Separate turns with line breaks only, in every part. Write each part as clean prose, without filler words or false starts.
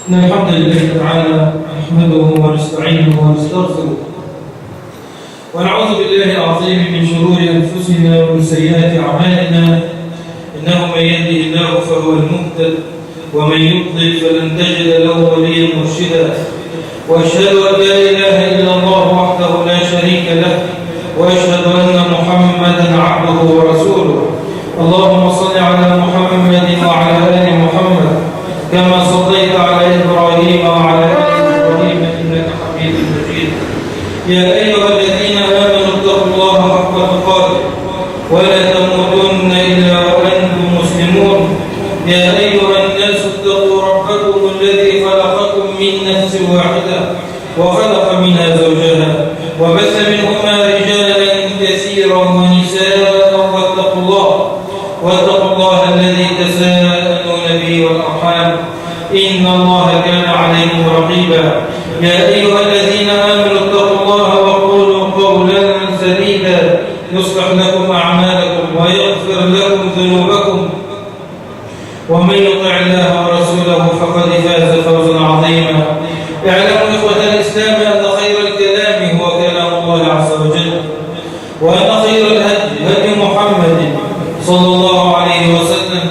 إن الحمد لله تعالى نحمده ونستعينه ونستغفره ونعوذ بالله العظيم من شرور أنفسنا ومن سيئات أعمالنا. إنه من يهده الله فهو المهتد ومن يضلل فلن تجد له وليا مرشدا. وأشهد أن لا إله إلا الله وحده لا شريك له وأشهد أن محمدا عبده ورسوله. اللهم صل على محمد وعلى آل محمد كما صليت على إبراهيم وعلى آل إبراهيم إنك حميد مجيد. يا أيها الذين آمنوا اتقوا الله حق تقاته ولا تموتن إلا وأنتم مسلمون. يا أيها الناس اتقوا ربكم الذي خلقكم من نفس واحدة وخلق منها زوجها وبث منهما رجالا كثيرا ونساء واتقوا الله الذي تساءلون به والأرحام إن الله كان عليكم رقيبا. يا أيها الذين آمنوا اتقوا الله وقولوا قولا سديدا يصلح لكم أعمالكم ويغفر لكم ذنوبكم ومن يطع الله ورسوله فقد فاز فوزا عظيما. اعلموا إخوة الإسلام أن خير الكلام هو كلام الله عز وجل وأن خير الهدي هدي محمد صلى الله عليه وسلم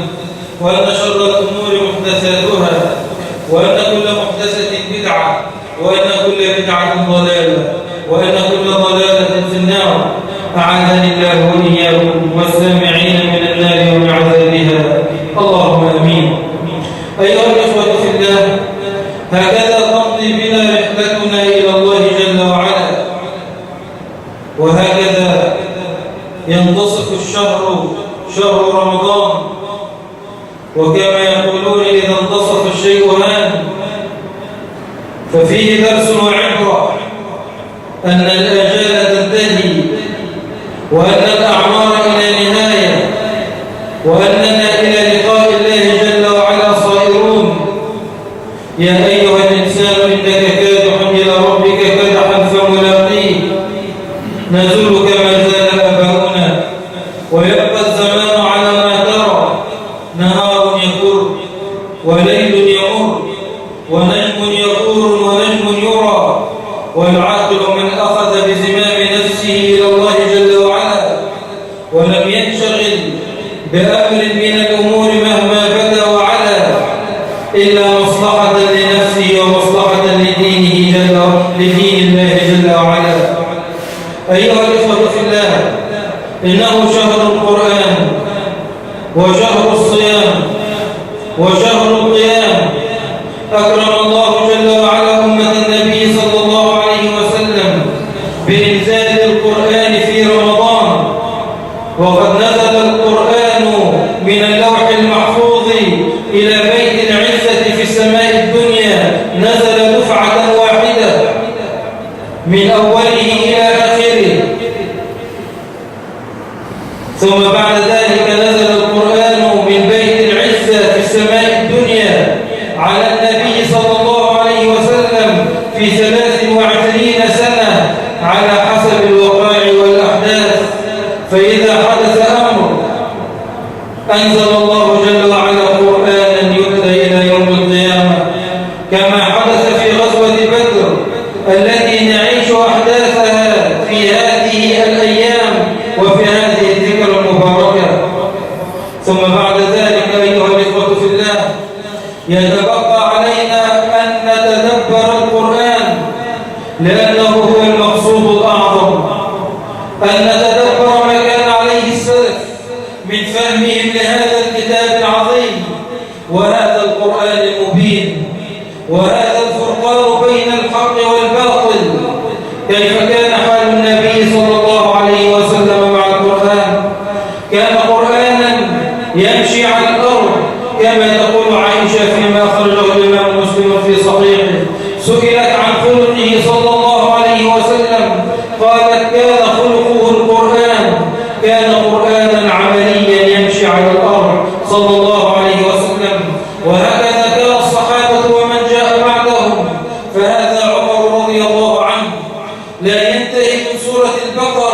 وأن شر الأمور محدثاتها وأن كل محدثة بدعة وأن كل بدعة ضلالة وأن كل ضلالة في النار. أعاذني الله وإياكم والسامعين من النار ومن عذابها اللهم آمين. أيها الإخوة في الله، هكذا تمضي بنا رحلتنا إلى الله جل وعلا، وهكذا ينتصف الشهر شهر رمضان. وكما يقولون إذا انتصف الشيء هان، ففيه درس وعبرة أن الآجال تنتهي وأن الأعمار إلى نهاية وأننا إلى لقاء الله جل وعلا صائرون. يا أيها الإنسان إنك كادح إلى ربك كدحا فملاقيه. نزول كما زال آباؤنا ويبقى الزمان على ما ترى. نهار يكر وليل يمر ونجم يغور ونجم يرى. والعاقل من أخذ بزمام نفسه إلى الله جل وعلا ولم ينشغل بأمر من الأمور مهما بدا وعلا إلا مصلحة لنفسه ومصلحة لدين الله جل وعلا. أيها الإخوة في الله، إنه شهر القرآن وشهر الصيام وشهر القيام. أكرم الله جل وعلا أمة النبي صلى الله عليه وسلم بإنزال القرآن في رمضان. وقد نزل القرآن من اللوح المحفوظ إلى بيت العزة في السماء الدنيا، نزل دفعة واحدة من أوله إلى آخره. ثم بعد ذلك نزل القرآن من بيت العزة في السماء الدنيا على النبي صلى الله عليه وسلم في 23 سنة على حسب الوقائع والأحداث. فإذا حدث أمر أنزل الله جل وعلا قرآنا يتلى إلى يوم القيامة، كما حدث في غزوة بدر التي نعيش أحداثها في هذه الأيام وفي هذه الذكرى المباركة. ثم بعد ذلك أيها الإخوة في الله، يتبقى علينا أن نتدبر القرآن، لأنه هو المقصود الأعظم. أن نتدبر ما كان عليه السلف من فهمهم لهذا الكتاب العظيم وهذا القرآن المبين وهذا الفرقان بين الحق والباطل. كيف كان حال النبي صلى الله عليه وسلم مع القرآن؟ كان قرآنا يمشي على الأرض كما تقول عائشة فيما أخرجه الإمام مسلم في صحيحه. سئلت عن خلقه صلى الله عليه وسلم قالت كان خلقه القرآن، كان قرآنا عمليا يمشي على الأرض صلى الله عليه وسلم. وهكذا كان الصحابة ومن جاء بعدهم. فهذا عمر رضي الله عنه لا ينتهي من سورة البقرة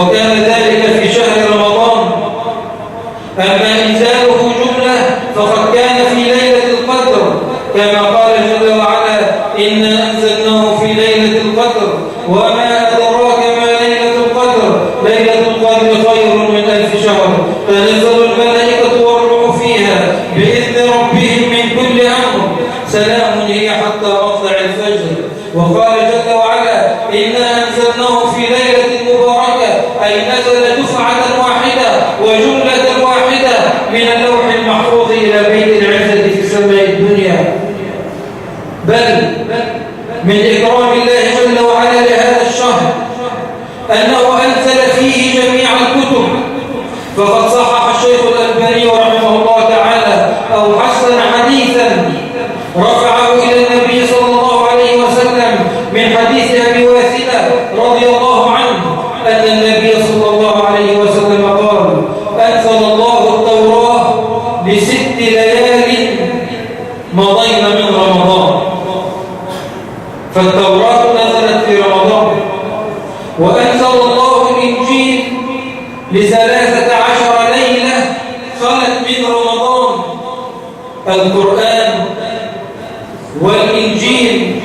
وكان ذلك في شهر رمضان. أما إنزاله جملة فقد كان في ليلة القدر، كما قال جل وعلا: إنا أنزلناه في ليلة القدر وما أدراك ما ليلة القدر، ليلة القدر خير من 1000 شهر، تنزل الملائكة والروح فيها بإذن ربهم من كل أمر، سلام هي حتى مطلع الفجر. وقال جل وعلا: إنا أنزلناه في ليلة مباركة، أي نزل دفعة واحدة وجملة واحدة من اللوح المحفوظ إلى بيت العزة في سماء الدنيا. بل من إكرام الله جل وعلا لهذا الشهر أنه أنزل فيه جميع الكتب، فقد صحح الشيخ الألباني رحمه الله تعالى أو حسن حديثا رفعه إلى النبي صلى الله عليه وسلم من حديث أبي واثلة رضي الله عنه أن النبي صلى الله عليه وسلم قال: أنزل الله التوراة ل6 ليال مضين من رمضان. فالتوراة نزلت في رمضان. وأنزل الله الإنجيل ل13 ليلة خلت من رمضان. القرآن والإنجيل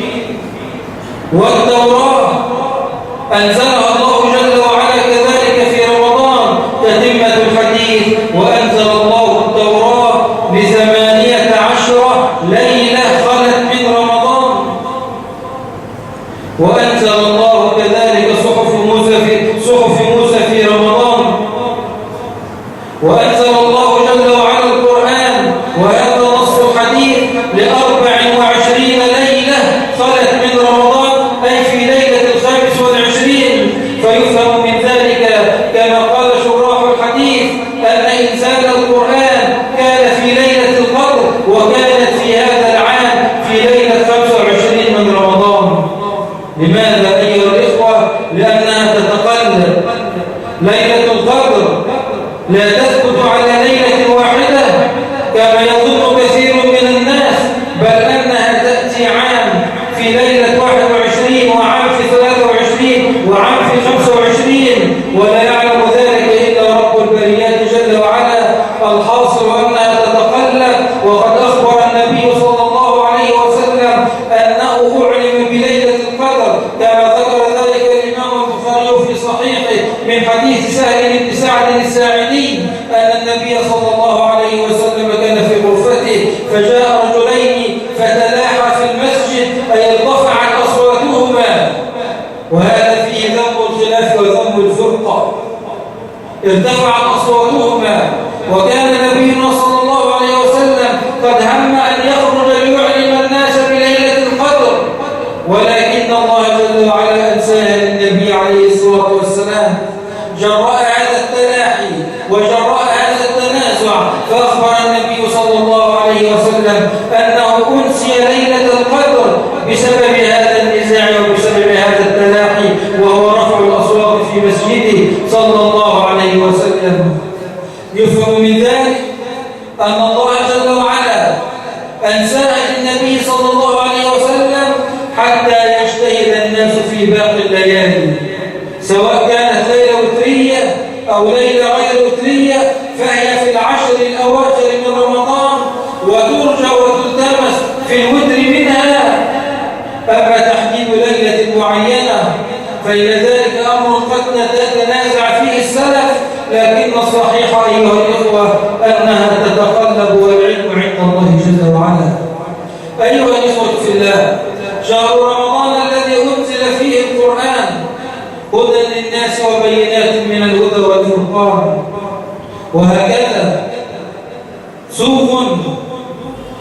والتوراة أنزلها الله جل وعلا كذلك في رمضان، تتمة الحديث: وأنزل الله التوراة ل18 ليلة خلت من رمضان. وأنزل الله كذلك صحف موسى في رمضان. وأنزل الله جل وعلا القرآن، وهذا نص الحديث، ل24 ليلة خلت من رمضان، أي في ليلة 25. فيفهم من ذلك كما قال شراح الحديث أن إنزال القرآن كان في ليلة القدر، وكانت في هذا العام في ليلة 25 من رمضان. لماذا أيها الإخوة؟ لأنها تتقلب. ليلة القدر لا تثبت على ليلة واحدة كما يظن كثير من الناس، بل أنها تأتي عام في ليلة 21 وعام في 23 وعام في 25، ولا يعلم ذلك إلا رب البريات جل وعلا. الحاصل أنها تتقلب، وقد أخبر النبي صلى الله عليه وسلم أنه أعلم بليلة القدر، كما ذكر ذلك الإمام البخاري في صحيحه من حديث سهل بن سعد الساعدي أن النبي صلى الله عليه وسلم كان في غرفته، فجاء رجلين فتلاحى في المسجد، أي ارتفعت أصواتهما، وهذا فيه ذم الخلاف وذم الفرقة. ارتفعت أصواتهما، وكان نبينا صلى الله عليه وسلم قد هم أن يخرج ليعلم الناس بليلة القدر، ولكن الله جل وعلا أنساها للنبي عليه الصلاة والسلام جراء هذا التلاحي وجراء هذا التنازع. فأخبر النبي صلى الله عليه وسلم أنه أنسي ليلة القدر بسبب هذا النزاع وبسبب هذا التلاحي، وهو رفع الأصوات في مسجده صلى الله عليه وسلم. يفهم من ذلك أن الله جل وعلا أنساها للنبي صلى الله عليه وسلم حتى يجتهد الناس في باقي الليالي، سواء كانت ليلة وترية أو ليلة غير وترية، فهي في العشر الأواخر من رمضان، وترجى وتلتمس في الوتر منها. أما تحديد ليلة معينة فإن ذلك أمر قد تتنازع فيه السلف، لكن الصحيح أيها الإخوة أنها تتقلب، والعلم عند الله جل وعلا. أيها الإخوة في الله، شهر رمضان الذي أنزل فيه القرآن هدى للناس وبينات من الهدى والفرقان، وهكذا سوق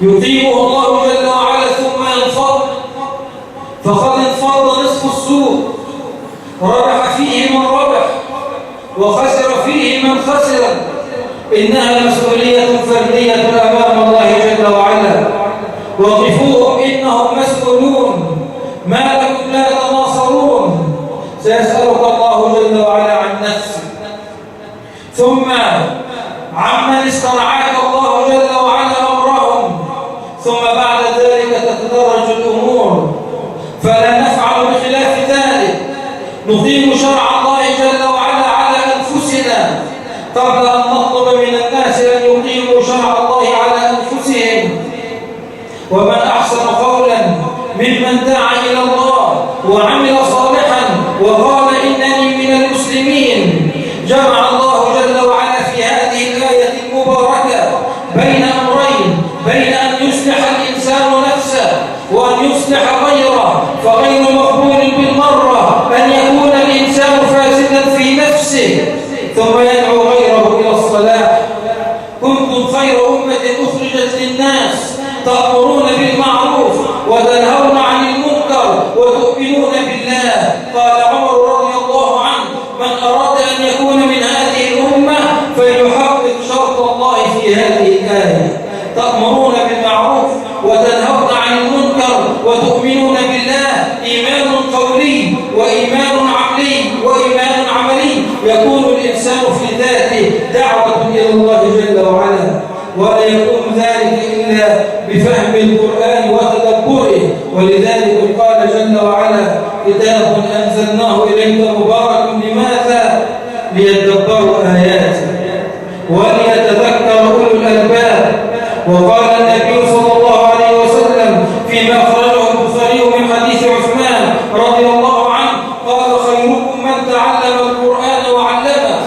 يقيمه الله جل وعلا ثم ينفض، فقد انفض نصف السوق، ربح فيه من ربح وخسر فيه من خسر. إنها مسؤولية فردية أمام الله جل وعلا. وقفوهم إنهم مسؤولون، ما لكم لا تناصرون. سيسألك الله جل وعلا عن نفسك، ثم عمن استرعاك الله جل وعلا أمرهم، ثم بعد ذلك تتدرج الأمور. فلا نفعل بخلاف ذلك، نقيم شرع الله جل وعلا على قبل أن نطلب من الناس أن يقيموا شرع الله على أنفسهم. ومن أحسن قولا ممن دعا إلى الله وعمل صالحا وقال إنني من المسلمين. جمع الله جل وعلا في هذه الآية المباركة بين أمرين، بين أن يصلح الإنسان نفسه وأن يصلح غيره، فغير مقبول بالمرة أن يكون الإنسان فاسدا في نفسه ثم يدعو غيره إلى الصلاح. كنتم خير أمة أخرجت للناس تأمرون بالمعروف وتنهون عن المنكر وتؤمنون بالله. قال عمر رضي الله عنه: من أراد أن يكون من هذه الأمة فليحقق شرط الله في هذه الآية. تأمرون بالمعروف وتنهون عن المنكر وتؤمنون بالله، إيمان قولي وإيمان عملي وإيمان عملي. يكون الإنسان في ذاته دعوة إلى الله جل وعلا، ولا يكون ذلك إلا بفهم القرآن وتدبره. ولذلك قال جل وعلا: كتاب أنزلناه إليك مبارك. لماذا؟ ليدبروا آياته وليتذكر أولو الألباب. وقال النبي صلى الله عليه وسلم فيما أخرجه البخاري من حديث عثمان رضي الله عنه قال: خيركم من تعلم القرآن وعلمه.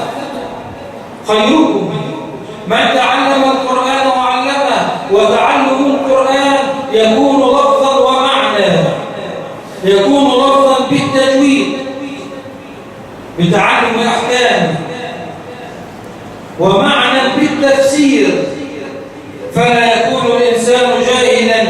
خيركم من تعلم القرآن وعلمه. وتعلم القرآن يكون لفظا ومعنى، يكون لفظا بالتجويد بتعلم الأحكام، ومعنى بالتفسير، فلا يكون الإنسان جاهلا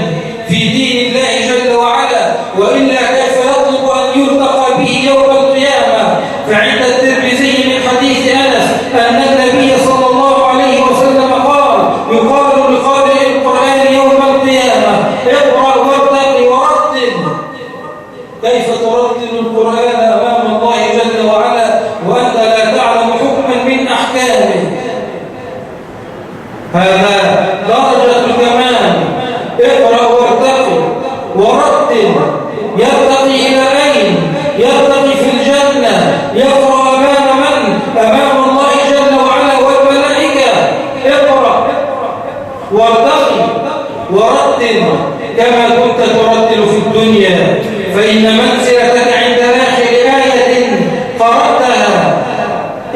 في دين الله جل وعلا، وإلا كيف يطلب أن يلتقى به يوم القيامة. فعند الترمذي من حديث أنس أن النبي صلى الله عليه وسلم قال: يقال لقارئ القرآن يوم القيامة: اقرأ وارتقي ورتل. كيف ترتل القرآن أمام الله جل وعلا وأنت لا تعلم حكما من أحكامه؟ هذا درجة الكمال. اقرأ وارتقي ورتل. يرتقي إلى أين؟ يرتقي في الجنة. يقرأ أمام من؟ أمام الله جل وعلا والملائكة. اقرأ وارتقي ورتل كما كنت ترتل في الدنيا، فإن منزلتك عند آخر آية قرأتها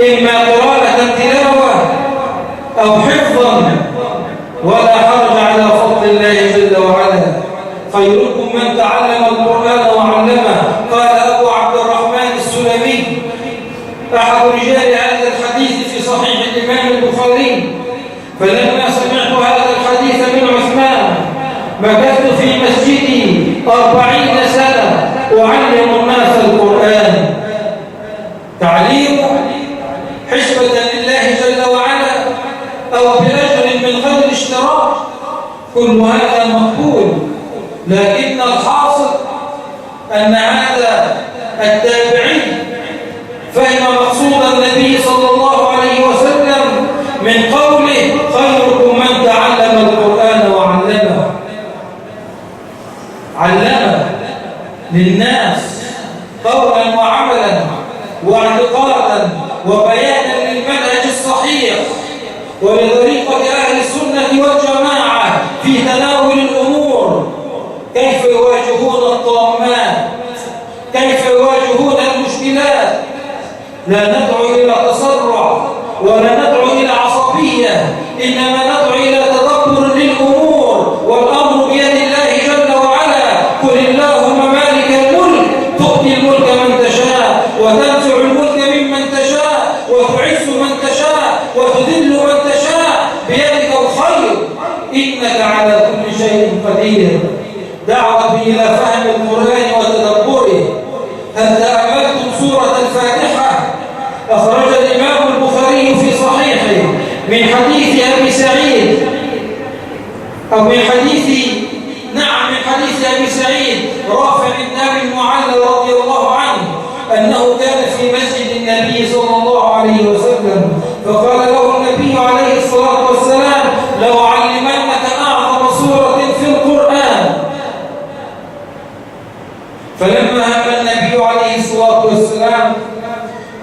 إما قراءة تلاوة أو حفظا، ولا حرج على فضل الله جل وعلا. خيركم من تعلم القرآن وعلمه. قال أبو عبد الرحمن السلمي أحد رجال هذا الحديث في صحيح الإمام البخاري: فلما سمعت هذا الحديث من عثمان مكثت في مسجدي 40 سنة أعلم الناس القرآن. تعليم حسبة لله جل وعلا أو بأجر من غير اشتراك، كل هذا مقبول. لكن الحاصل أن هذا التابعي فهم مقصود النبي صلى الله عليه وسلم من قوله: خيركم من تعلم القرآن وعلمه. علمه للناس قولا وعملا واعتقادا وبيانا للمنهج الصحيح ولطريقة أهل السنة والجماعة في تناول الأمور. كيف يواجهون الطامات، كيف يواجهون المشكلات. لا ندعو إلى تسرع ولا ندعو إلى عصبية، إنما ندعو إلى تدبر للأمور، والأمر بيد الله جل وعلا. قل اللهم مالك الملك تؤتي الملك من تشاء وتنزع الملك ممن تشاء وتعز من تشاء وتذل من تشاء، بيدك الخير إنك على كل شيء قدير. دعوة إلى فهم القرآن وتدبره. هل تأملتم سورة الفاتحة؟ أخرج الإمام البخاري في صحيحه من حديث أبي سعيد أو من حديث أبي سعيد رافع بن أبي المعلى رضي الله عنه أنه كان في مسجد النبي صلى الله عليه وسلم، فقال له النبي عليه الصلاة والسلام: لو علمنك أعظم سورة في القرآن. فلما هم النبي عليه الصلاة والسلام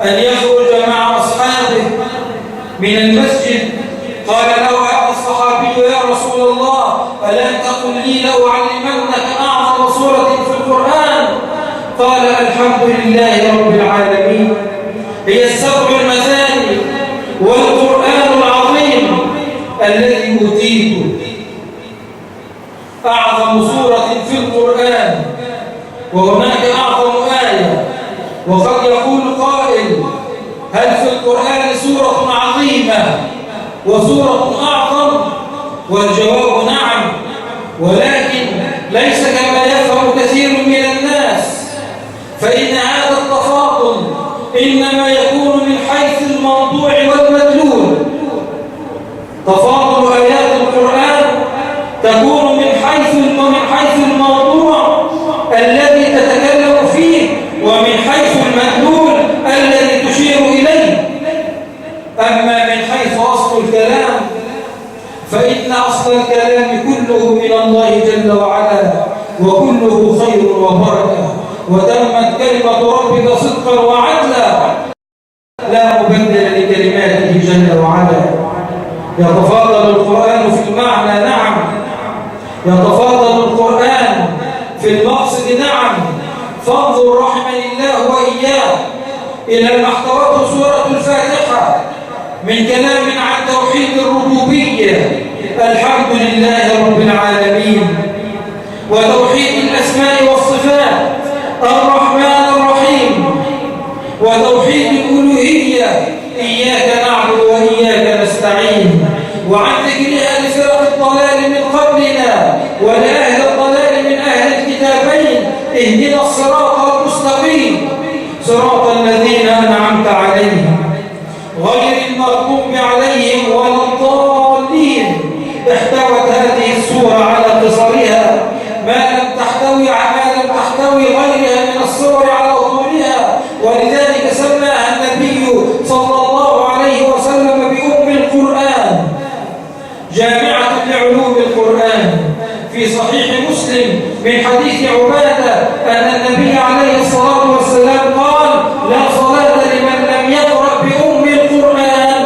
أن يخرج مع أصحابه من المسجد قال له هذا الصحابي يا رسول الله ألم تقل لي لأعلمنك أعظم سورة في القرآن؟ قال الحمد لله رب العالمين هي السبع المثاني والقرآن العظيم الذي أوتيته. أعظم سورة في القرآن، وهناك أعظم آية. وقد يقول قائل هل في القرآن سورة عظيمة وسورة أعظم؟ والجواب نعم، ولكن ليس كما يفهم كثير من الناس، فإن هذا التفاضل إنما يكون من حيث الموضوع والمدلول. تفاضل آيات القرآن تكون من حيث الموضوع الذي تتكلم فيه، ومن حيث المدلول الذي تشير إليه. أما من حيث أصل الكلام فإن أصل الكلام كله من الله جل وعلا، وكله خير وبركة، وتمت كلمة ربك صدقا وعدلا لا مبدل لكلماته جل وعلا. يتفاضل القرآن في المعنى نعم، يتفاضل القرآن في المقصد نعم. فانظر رحمني الله وإياه إلى ما احتوته سورة الفاتحة من كلام عن توحيد الربوبية الحمد لله رب العالمين، وتوحيد الأسماء والصفات الرحمن الرحيم، وتوحيد الألوهية إياك نعبد وإياك نستعين، وعن ذكرها لفرق الضلال من قبلنا ولأهل الضلال من أهل الكتابين اهدنا الصراط المستقيم صراط الذين أنعمت عليهم غير المغضوب عليهم ولا الضالين. احتوت هذه السورة على قصرها ما لم تحتوي غيرها من السور على طولها، ولذلك سماها النبي صلى الله عليه وسلم بأم القرآن، جامعة لعلوم القرآن. في صحيح مسلم من حديث عبادة أن النبي عليه الصلاة والسلام قال لا صلاة لمن لم يقرأ بأم القرآن.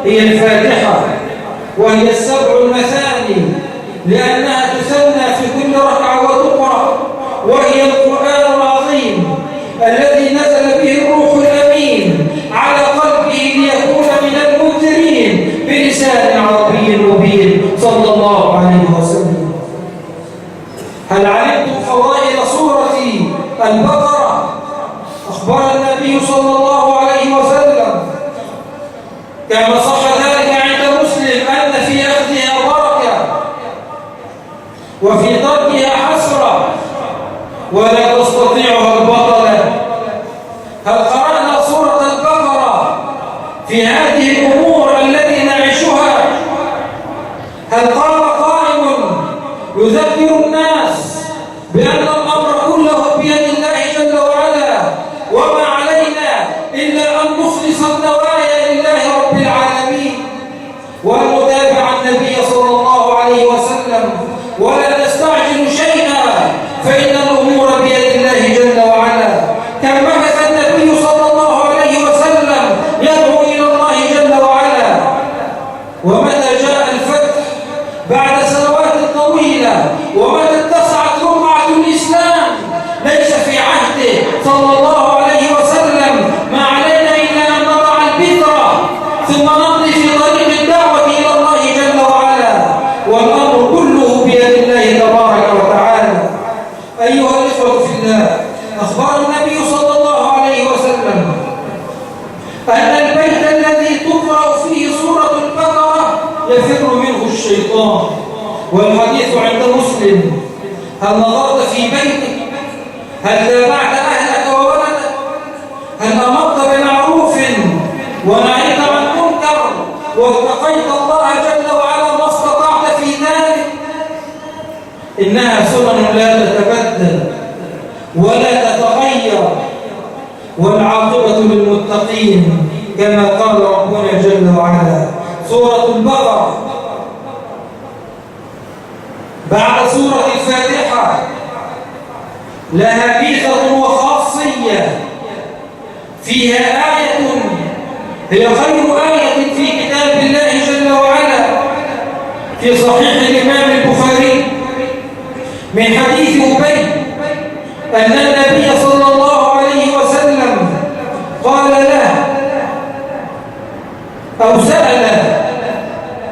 هي الفاتحة، وهي السبع المثاني لأنها تثنى في كل ركعة وتقرأ، وهي القرآن العظيم الذي نزل به الروح الأمين على قلبه ليكون من المنذرين بلسان عربي مبين صلى الله عليه وسلم. هل علمتم فضائل سورة البقرة؟ أخبر النبي صلى الله عليه وسلم كما صح ذلك عند مسلم أن في أخذها بركة وفي تركها حسرة ولا تستطيعها البطلة. هل قرأنا سورة البقرة في هذه الأمور التي نعيشها؟ هل قام قائم يذكر الناس بأن الأمر كله بيد الله جل وعلا، وما علينا إلا أن نخلص النوايا لله رب العالمين، ونتابع النبي صلى الله عليه وسلم ولا نستعجل شيئا، فإن الأمور بيد الله جل وعلا. كم مكث النبي صلى الله عليه وسلم يدعو إلى الله جل وعلا، ومتى جاء الفتح بعد سنوات طويلة، ومتى اتسعت رقعة الإسلام ليس في عهده صلى الله عليه وسلم ما علينا إلا أن نضع البذرة ثم نمضي في طريق الدعوة إلى الله جل وعلا، والأمر كله بيد الله تبارك وتعالى. أيها الإخوة في الله، أخبر النبي صلى الله عليه وسلم أن البيت الذي تقرأ فيه سورة البقرة يفر منه الشيطان. والحديث عند مسلم هل نظرت في بيتك؟ هل تابعت أهلك وولدك؟ هل أمرت بمعروف ونهيت عن منكر واتقيت الله جل وعلا ما استطعت في ذلك؟ إنها سنن لا تتبدل ولا تتغير، والعاقبة للمتقين كما قال ربنا جل وعلا. سورة البقرة بعد سورة الفاتحة لها ميزة وخاصية، فيها آية هي خير آية في كتاب في صحيح الإمام البخاري من حديث أبي أن النبي صلى الله عليه وسلم قال له أو سأله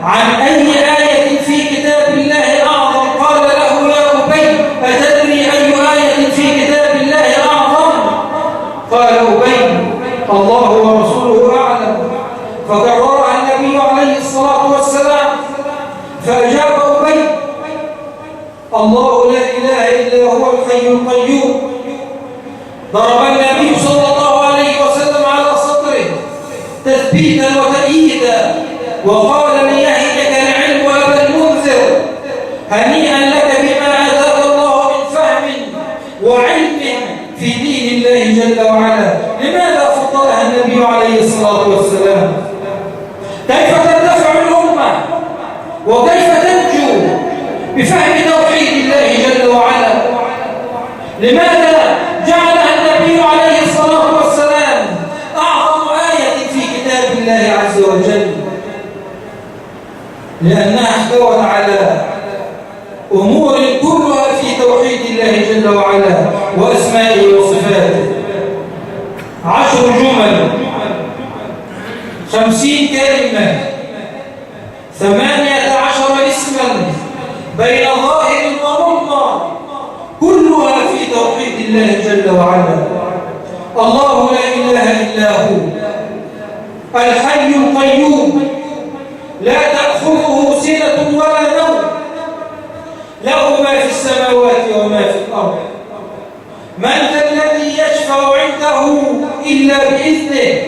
عن أي آية في كتاب الله أعظم، قال له يا أبي أتدري أي آية في كتاب الله أعظم؟ قال أبي الله ورسوله أعلم، فكررها النبي عليه الصلاة والسلام فأجاب أبي الله لا إله إلا هو الحي القيوم. ضرب النبي صلى الله عليه وسلم على صدره تثبيتا وتأييدا وقال ليهلك العلم وأبا المنذر هنيئا لك بما آتاك الله من فهم وعلم في دين الله جل وعلا. لماذا فضلها النبي عليه الصلاة والسلام؟ كيف ترتفع الأمة وكيف تنجو بفهم توحيد الله جل وعلا؟ لماذا جعلها النبي عليه الصلاة والسلام أعظم آية في كتاب الله عز وجل؟ لأنها احتوت على أمور كلها في توحيد الله جل وعلا وأسمائه وصفاته. 10 جمل، 50 كلمة، 18 اسما بين ظاهر ومضمر، كلها في توحيد الله جل وعلا. الله لا إله إلا هو الحي القيوم لا تأخذه سنة ولا نوم، له ما في السماوات وما في الأرض. من ذا الذي يشفع عنده إلا بإذنه،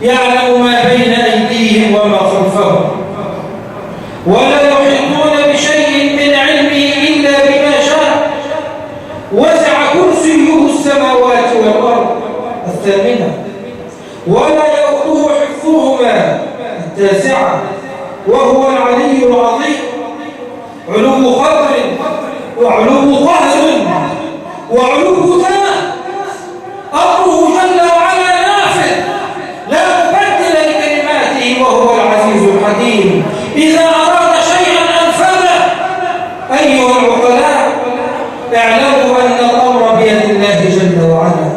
يعلم ما بين أيديهم وما خلفهم، ولا يحيطون بشيء من علمه إلا بما شاء، وسع كرسيه السماوات والأرض. 8 ولا يؤوده حفظهما. 9 وهو العلي العظيم، علو قدر وعلو قهر وعلو ذات، أمره جل وعلا نافذ لا مبدل لكلماته وهو العزيز الحكيم. إذا أراد شيئا أنفذه. أيها العقلاء اعلموا أن الأمر بيد الله جل وعلا،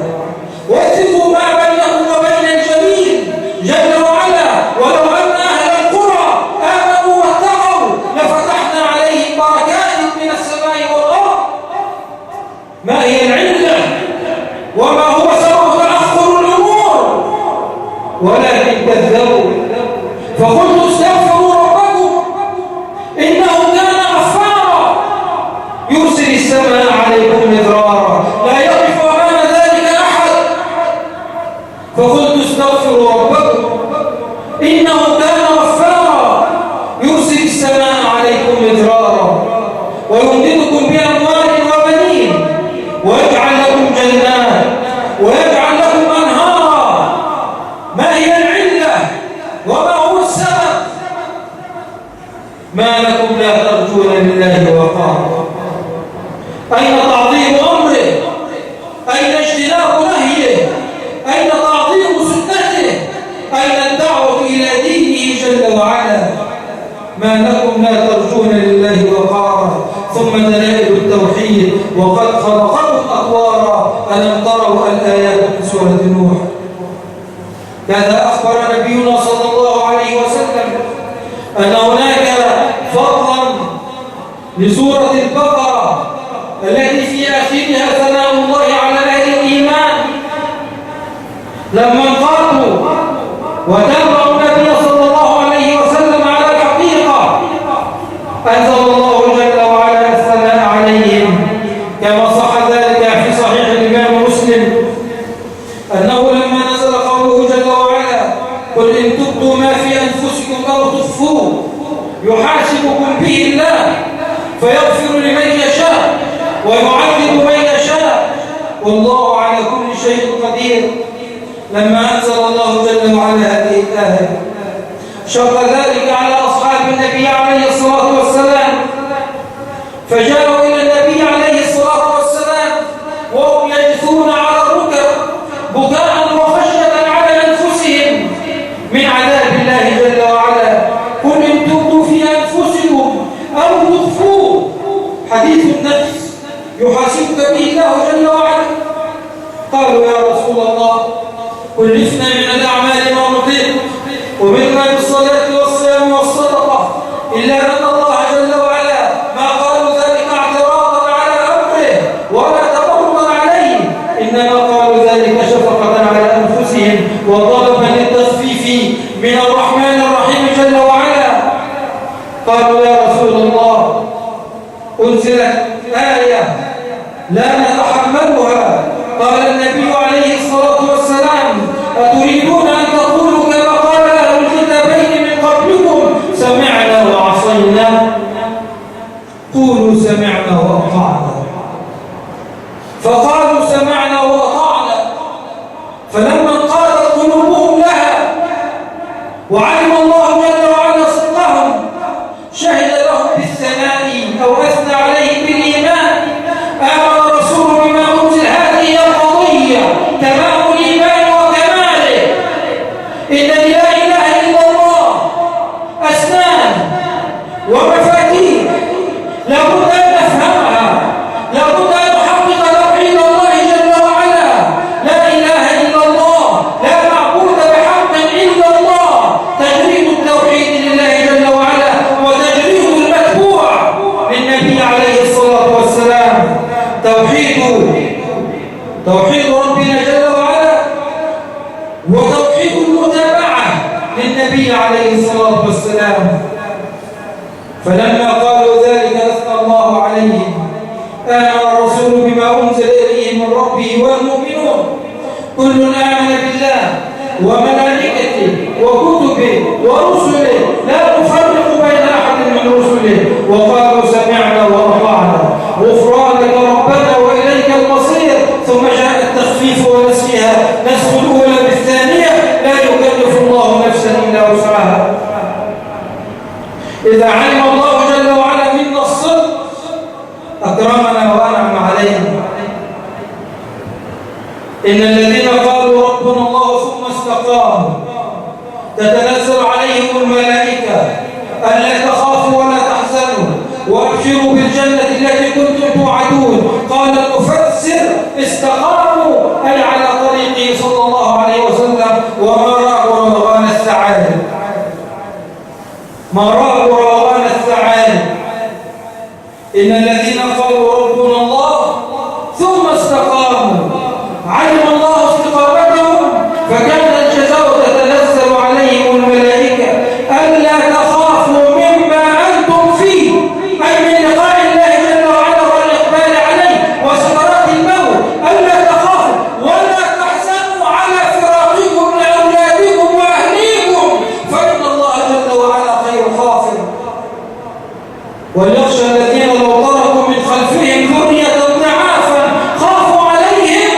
واتقوا ما بينه وبين الجميل جل وعلا. ولو أن أهل القرى آمنوا واتقوا لفتحنا عليهم بركات من السماء والأرض. ما هي العلة وما هو سبب تأخر الأمور؟ ولكن كذبوا. فقلت استغفروا ربكم إنه كان غفارا يرسل السماء عليكم مدرارا لا يقف أمام ذلك أحد. فقلت استغفروا ربكم إنه كان غفارا يرسل السماء عليكم مدرارا ويمددكم بأموال وبنين ويجعل لكم جنات ويجعل لكم أنهارا. ما هي العلة وما هو السبب؟ ما لكم لا ترجون لله وقارا؟ أين تعظيم أمره؟ أين اجتناب نهيه؟ أين تعظيم سنته؟ أين الدعوة إلى دينه جل وعلا؟ ما لكم لا ترجون لله وقارا؟ ثم دلائل التوحيد وقد خلقكم أطوارا. ألم تروا الآيات في سورة نوح؟ كذا أخبر نبينا صلى الله عليه وسلم أن هناك فضلا لسورة البقرة التي في آخرها ثناء الله على أهل الإيمان لما انقادوا وتابعوا النبي صلى الله عليه وسلم على الحقيقة. أنزل الله جل وعلا الثناء عليهم كما صح ذلك في صحيح الإمام مسلم أنه لما نزل قوله جل وعلا قل إن تبدوا ما في أنفسكم أو تخفوه يحاسبكم به الله فيغفر لمن يشاء ويعذب من يشاء والله على كل شيء قدير. لما أنزل الله جل وعلا هذه الآية شق ذلك على أصحاب النبي عليه الصلاة والسلام، فجاءوا إلى النبي عليه الصلاة والسلام وهم يجثون على الركب بكاء وخشية على أنفسهم من عذاب الله جل وعلا. قل إن تبدوا في أنفسكم كلفنا من الأعمال ما نطيق ومنها بالصلاة والصيام والصدقة، إلا أن الله جل وعلا ما قالوا ذلك اعتراضا على أمره ولا تمردا عليه، إنما قالوا ذلك شفقة على أنفسهم وطلبا للتخفيف من الرحمن الرحيم جل وعلا. قالوا يا رسول الله أنزلت آية لا نتحملها. قال النبي عليه الصلاة والسلام أتريدون أن تقولوا كما قال أهل الكتابين من قبلكم سمعنا وعصينا؟ قولوا سمعنا وأطعنا. فقالوا سمعنا وأطعنا، فلما انقادت قلوبهم لها وعلم الله جل وعلا صدقهم شهد لهم بالثناء أو أثنى عليهم بالإيمان. آمن الرسول بما أنزل، هذه هي القضية، تمام الإيمان وكماله. إن لا إله إلا الله أسنان ومفاتيح لابد أن نفهمها، لابد أن نحقق توحيد الله جل وعلا. لا إله إلا الله، لا معبود بحق إلا الله، تجريد التوحيد لله جل وعلا وتجريد المتبوع للنبي عليه الصلاة والسلام. توحيد ربنا جل وعلا وتوحيد المتابعة للنبي عليه الصلاة والسلام. فلما قالوا ذلك أثنى الله عليهم. آمن الرسول بما أنزل إليه من ربه والمؤمنون كل آمن بالله وملائكته وكتبه ورسله لا نفرق بين أحد من رسله وقالوا سمعنا وأطعنا غفرانك ربنا وإليك المصير. ثم جاء التخفيف ونسخها، نسخ الأولى بالثانية لا يكلف الله نفسا إلا وسعها. إذا علم الله جل وعلا منا الصدق أكرمنا وأنعم علينا. إن الذين قالوا ربنا الله ثم استقاموا تتنزل عليهم الملائكة ألا تخافوا ولا تحزنوا وأبشروا بالجنة التي كنتم توعدون. قال المفسر استقاموا أي على طريقه صلى الله عليه وسلم وما رأوا روغان السعادة، ما رأوا روغان السعادة. إن الذين قالوا ربنا الله ثم استقاموا علم الله استقامتهم فكان الجزاء تتنزل عليهم الملائكة ألا تخافوا مما أنتم فيه، أي من لقاء الله جل وعلا والإقبال عليه وسكرات الموت. ألا تخافوا ولا تحزنوا على فراقكم لأولادكم وأهليكم فإن الله جل وعلا خير حافظ. وليخشى الذين لو تركوا من خلفهم ذرية ضعافا خافوا عليهم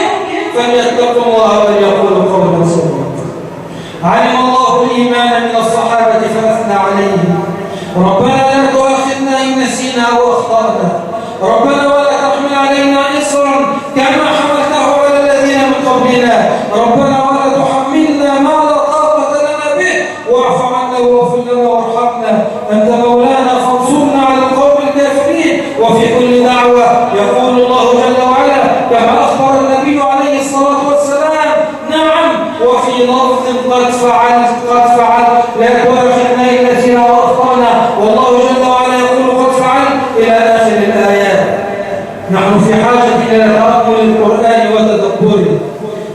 فليتقوا الله وليقولوا قولا سديدا. علم الله الإيمان من الصحابة فأثنى عليهم. ربنا لا تؤاخذنا إن نسينا أو أخطأنا، ربنا ولا تحمل علينا إصرا كما حملته على الذين من قبلنا، ربنا ولا تحملنا ما لا طاقة لنا به واعف عنا واغفر لنا وارحمنا أنت مولانا فانصرنا على القوم الكافرين. وفي كل دعوة يقول الله جل وعلا كما أخبر النبي عليه الصلاة والسلام نعم، وفي لفظ قد فعلت لا تؤاخذنا إن نسينا وأخطأنا، والله جل وعلا يقول قد فعلت إلى آخر الآيات. نحن في حاجة إلى تأمل القرآن وتدبره.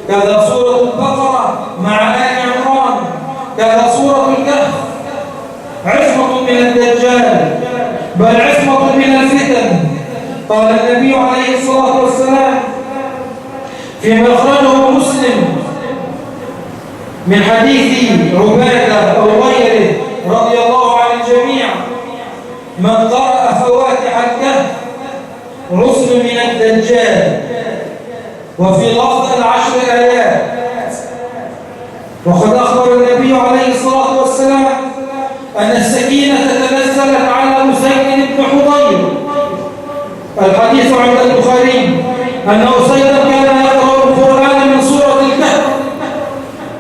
كذا سورة البقرة مع آل عمران، كذا سورة الكهف عصمة من الدجال بل عصمة من الفتن. قال النبي عليه الصلاة والسلام فيما أخرجه مسلم من حديث عبادة أو غيره رضي الله عن الجميع من قرأ فواتح الكهف عصم من الدجال، وفي لفظ 10 آيات. وقد أخبر النبي عليه الصلاة والسلام أن السكينة تنزلت على أسيد بن حضير. الحديث عند البخاري أن أسيدا كان يقرأ القرآن من سورة الكهف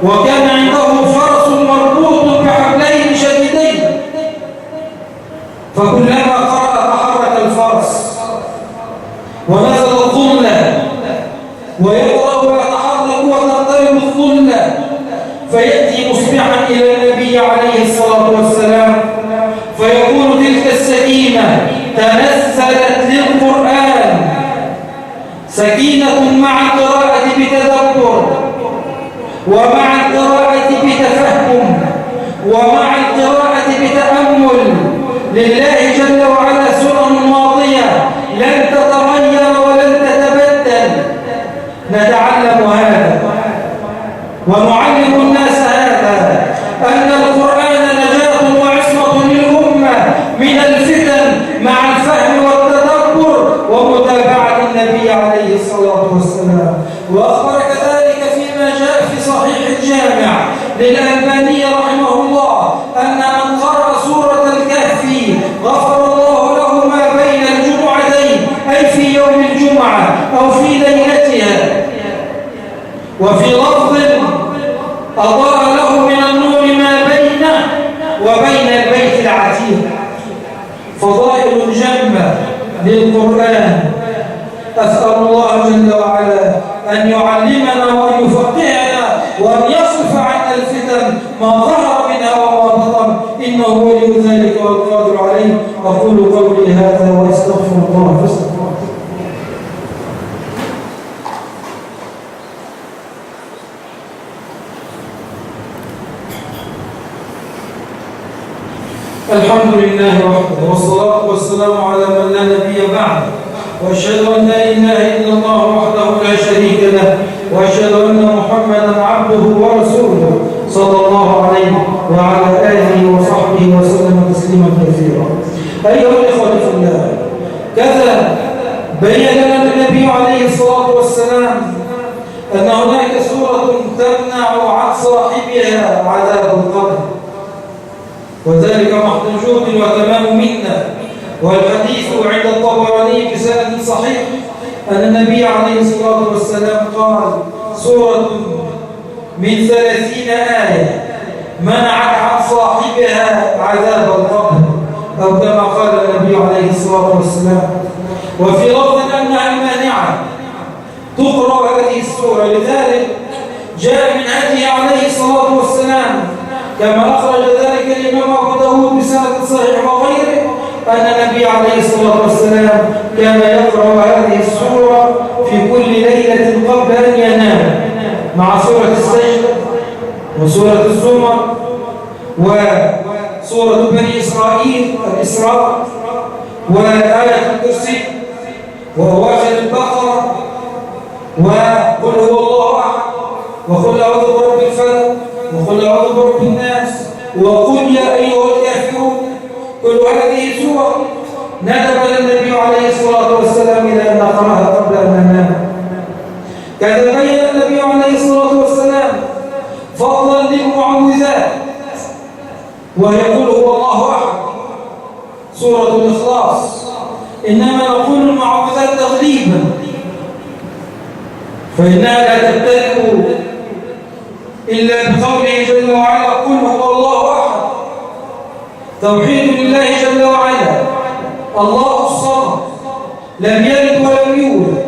وكان عنده فرس مربوط بحبلين شديدين، فكلما قرأ تحرك الفرس ونزل الظلة ويقرأ ويتحرك وتضطرب الظلة فيأتي مصبحا إلى النبي عليه الصلاة والسلام فيقول تلك السكينة تنزلت للقرآن سكينة مع القراءة بتدبر ومع القراءة بتفهم ومع القراءة بتأمل لله جل وعلا سنن ماضية لن تتغير ولن تتبدل. نتعلم هذا ونعلم الناس هذا أن القرآن نجاة وعصمة للأمة من الفتن مع الفهم والتدبر ومتابعة النبي عليه الصلاة والسلام. وأخبر كذلك فيما جاء في صحيح الجامع للألباني رحمه الله أن من قرأ سورة الكهف غفر الله له ما بين الجمعتين أي في يوم الجمعة أو في ليلتها. وفي لفظ أضاء له من النور ما بينه وبين البيت العتيق. فضائل جمة للقرآن. أسأل الله جل وعلا أن يعلمنا وأن يفقهنا وأن يصرف عنا الفتن ما ظهر منها وما بطن إنه ولي ذلك والقادر عليه. أقول قولي هذا وأستغفر الله فاستغفروه. الحمد لله وحده والصلاة والسلام على من لا نبي بعد وأشهد أن لا إله إلا الله وحده لا شريك له وأشهد أن محمدا عبده ورسوله صلى الله عليه وعلى آله وصحبه وسلم تسليما كثيرا. أيها الإخوة في الله، كذا بين لنا النبي عليه الصلاة والسلام أن هناك سورة تمنع عن صاحبها عذاب القبر، وذلك محتجوب وتمام منا. والحديث عند الطبراني بسند صحيح أن النبي عليه الصلاة والسلام قال: سورة من 30 آية منعت عن صاحبها عذاب القبر، أو كما قال النبي عليه الصلاة والسلام. وفي لفظ أنها المانعة تقرأ هذه السورة. لذلك جاء من هديه عليه الصلاة والسلام كما أخرج ذلك الإمام أبو داود بسند صحيح وغيره أن النبي عليه الصلاة والسلام كان يقرأ هذه السورة في كل ليلة قبل أن ينام، مع سورة السجدة وسورة الزمر وسورة بني إسرائيل الإسراء وآية الكرسي وأواخر البقرة وقل هو الله أحد وقل أعوذ برب الفلق وقل أعوذ برب الناس وقل يا أيها الكافرون. كل هذه سور ندب النبي عليه الصلاة والسلام إلى أن نقرأها قبل أن ننام. كذا بين النبي عليه الصلاة والسلام فضلا للمعوذات، ويقول هو الله أحد سورة الإخلاص. إنما نقول المعوذات تغليبا فإنها لا تبتدئ إلا بقوله جل وعلا: قل هو الله أحد. توحيد لله جل وعلا، الله الصمد لم يلد ولم يولد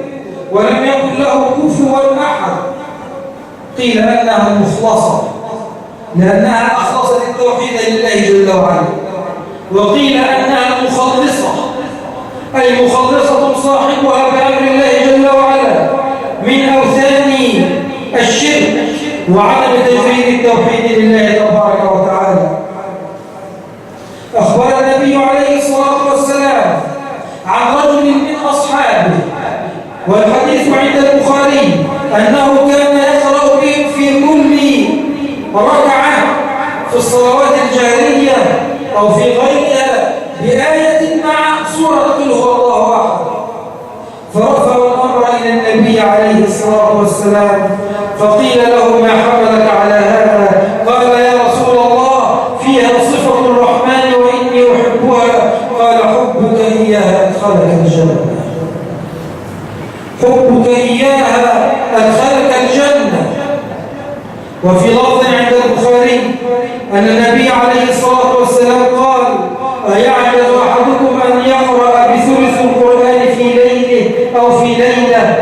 ولم يكن له كفوا أحد. قيل أنها مخلصة لأنها أخلصت التوحيد لله جل وعلا، وقيل أنها مخلصة أي مخلصة صاحبها بأمر الله جل وعلا من أوثان الشرك وعدم تجريد التوحيد لله تبارك وتعالى. أخبر النبي عليه الصلاة والسلام عن رجل من أصحابه، والحديث عند البخاري، أنه كان يقرأ بهم في كل ركعة في الصلوات الجهرية أو في غيرها بآية مع سورة قل هو الله أحد. فرفعوا الأمر إلى النبي عليه الصلاة والسلام فقيل له: ما حملك على هذا؟ قال: يا رسول الله، فيها صفة الرحمن وإني أحبها. قال: حبك إياها أدخلك الجنة. حبك إياها أدخلك الجنة. وفي لفظ عند البخاري أن النبي عليه الصلاة والسلام قال: أيعجز أحدكم أن يقرأ بثلث القرآن في ليله أو في ليلة؟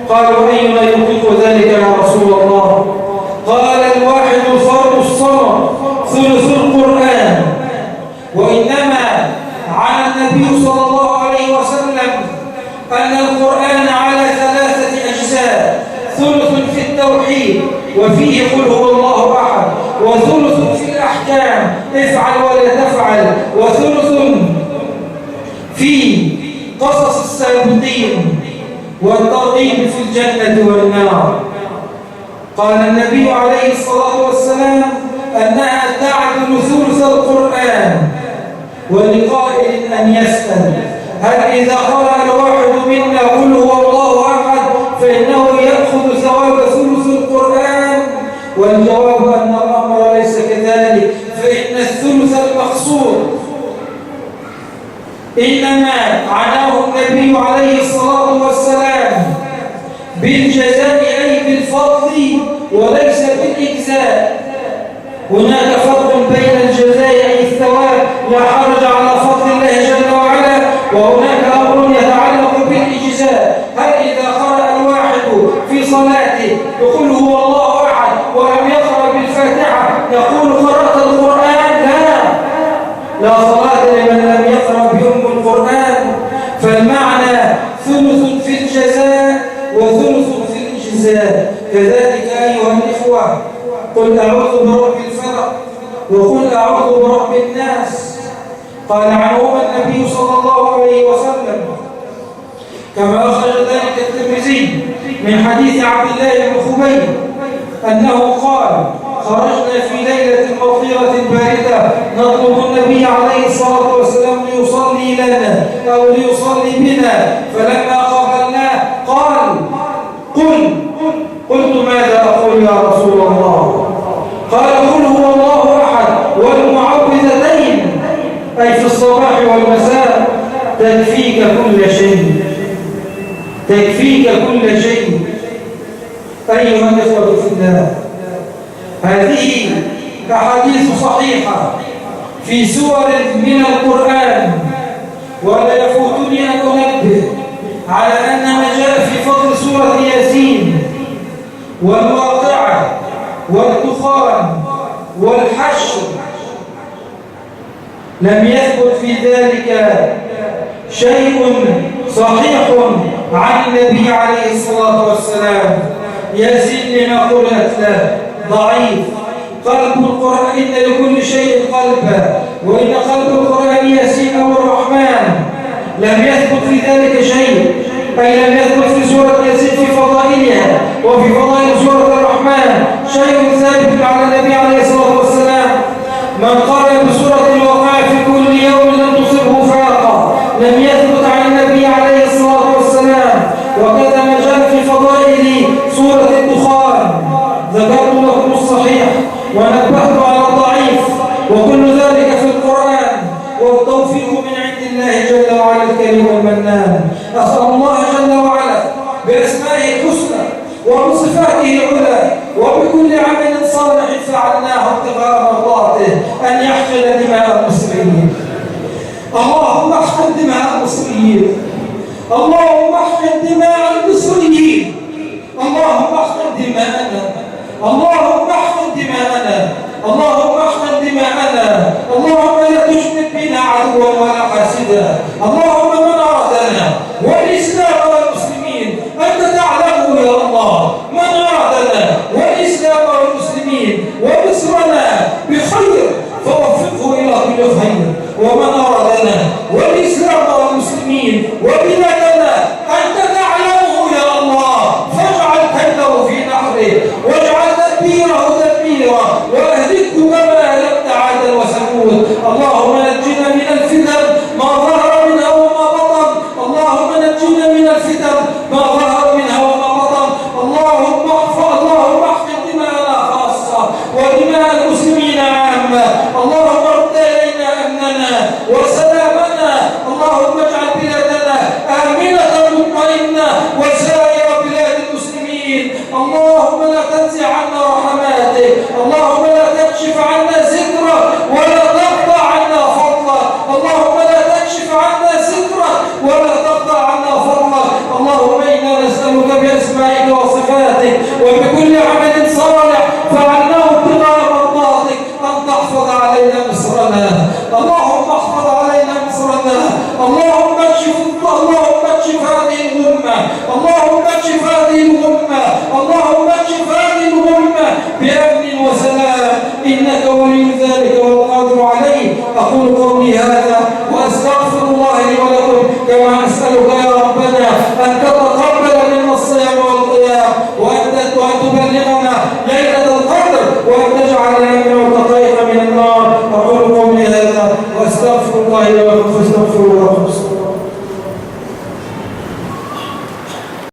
قالوا: أينا يطيق ذلك يا رسول الله؟ قال الواحد الفرد الصمد ثلث القرآن. وإنما على النبي صلى الله عليه وسلم أن القرآن على 3 أجزاء: ثلث في التوحيد وفيه قل هو الله أحد، وثلث في الأحكام افعل ولا تفعل، وثلث في قصص السابقين والترغيب في الجنة والنار. قال النبي عليه الصلاة والسلام أنها تعدل ثلث القرآن. ولقائل أن يسأل: هل إذا قرأ الواحد منا قل هو الله أحد فإنه يأخذ ثواب ثلث القرآن؟ والجواب أن الأمر ليس كذلك، فإن الثلث المقصود إنما عناه النبي عليه الصلاة والسلام بالجزاء أي بالفضل وليس بالإجزاء. هناك فرق بين الجزاء أي الثواب لا حرج على فضل الله جل وعلا، وهناك أمر يتعلق بالإجزاء. هل إذا قرأ الواحد في صلاته يقول هو الله أحد ولم يقرأ بالفاتحة يقول قرأت القرآن؟ لا صلاة لمن لم يقرأ بأم القرآن. فالمعنى ثلث في الجزاء وثلث في الإجزاء. كذلك أيها الإخوة قل أعوذ برب الفلق وقل أعوذ برب الناس. قال عنهما النبي صلى الله عليه وسلم كما أخرج ذلك الترمذي من حديث عبد الله بن خبيب أنه قال: خرجنا في ليلة مطيرة باردة نطلب النبي عليه الصلاة والسلام ليصلي لنا أو ليصلي بنا، فلما قابلناه قال: قلت ماذا أقول يا رسول الله؟ قال: قل هو الله أحد والمعوذتين، أي في الصباح والمساء، تكفيك كل شيء، تكفيك كل شيء. أيها الإخوة في الله، هذه أحاديث صحيحة في سور من القرآن، ولا يفوتني أن أنبه على أن ما جاء في فضل سورة ياسين والواقعة والدخان والحشر لم يثبت في ذلك شيء صحيح عن النبي عليه الصلاة والسلام. ياسين لما قلت له ضعيف. قلب القرآن إن لكل شيء قلبا، وإن قلب القرآن ياسين أو الرحمن. لم يثبت في ذلك شيء، أي لم يثبت في سورة ياسين في فضائلها وفي فضائل سورة الرحمن شيء ثابت على النبي عليه الصلاة والسلام. من قرأ بسورة الواقعة في كل يوم لم تصبه فاقة، لم يثبت عن النبي عليه الصلاة والسلام. وكذا ما جاء في فضائل سورة الدخان ذكرت لكم الصحيح ونبهت على الضعيف، وكل ذلك في القرآن، والتوفيق من عند الله جل وعلا الكريم المنان. أسأل الله جل وعلا بأسمائه الحسنى وبصفاته العلى وبكل عمل صالح فعلناه ابتغاء مرضاته أن يحقن دماء المسلمين. اللهم احقن دماء المسلمين، اللهم احقن دماء المسلمين، اللهم احقن دماءنا، اللهم احقن دماءنا، اللهم احقن دماءنا، اللهم لا تشمت بنا عدوا ولا حاسدا. اللهم من أرادنا والإسلام والمسلمين أنت تعلمه يا الله، من أرادنا والإسلام والمسلمين ومصرنا بخير فوفقه إلى كل خير، ومن أرادنا والإسلام والمسلمين وبلادنا أنت تعلمه يا الله، فاجعل كيده في نحره واجعل تدبيره تدميرا وأهلكه كما أهلكت عادا وثمود. اللهم نجنا من الفتن ما ظهر منها وما بطن، اللهم نجنا من الفتن ما ظهر منها وما بطن. اللهم احفظ دماءنا خاصة ودماء المسلمين عامة. اللهم رد إلينا أمننا وسلامنا، اللهم اجعل بلادنا آمنة مطمئنة وسائر بلاد المسلمين. اللهم لا تنزع عنا رحماتك، اللهم لا تكشف عنا سترك ولا تقطع عنا فضلك، اللهم لا تكشف عنا سترك ولا تقطع عنا فضلك. اللهم إنا نسألك بأسمائك وصفاتك وبكل عمل صالح قولي هذا وأستغفر الله لي ولكم، كما أسألك يا ربنا أن تتقبل منا الصيام والقيام، وأن تبلغنا ليلة القدر، وأن تجعلنا من عتقائك من النار. أقول قولي هذا وأستغفر الله لي ولكم فاستغفروه.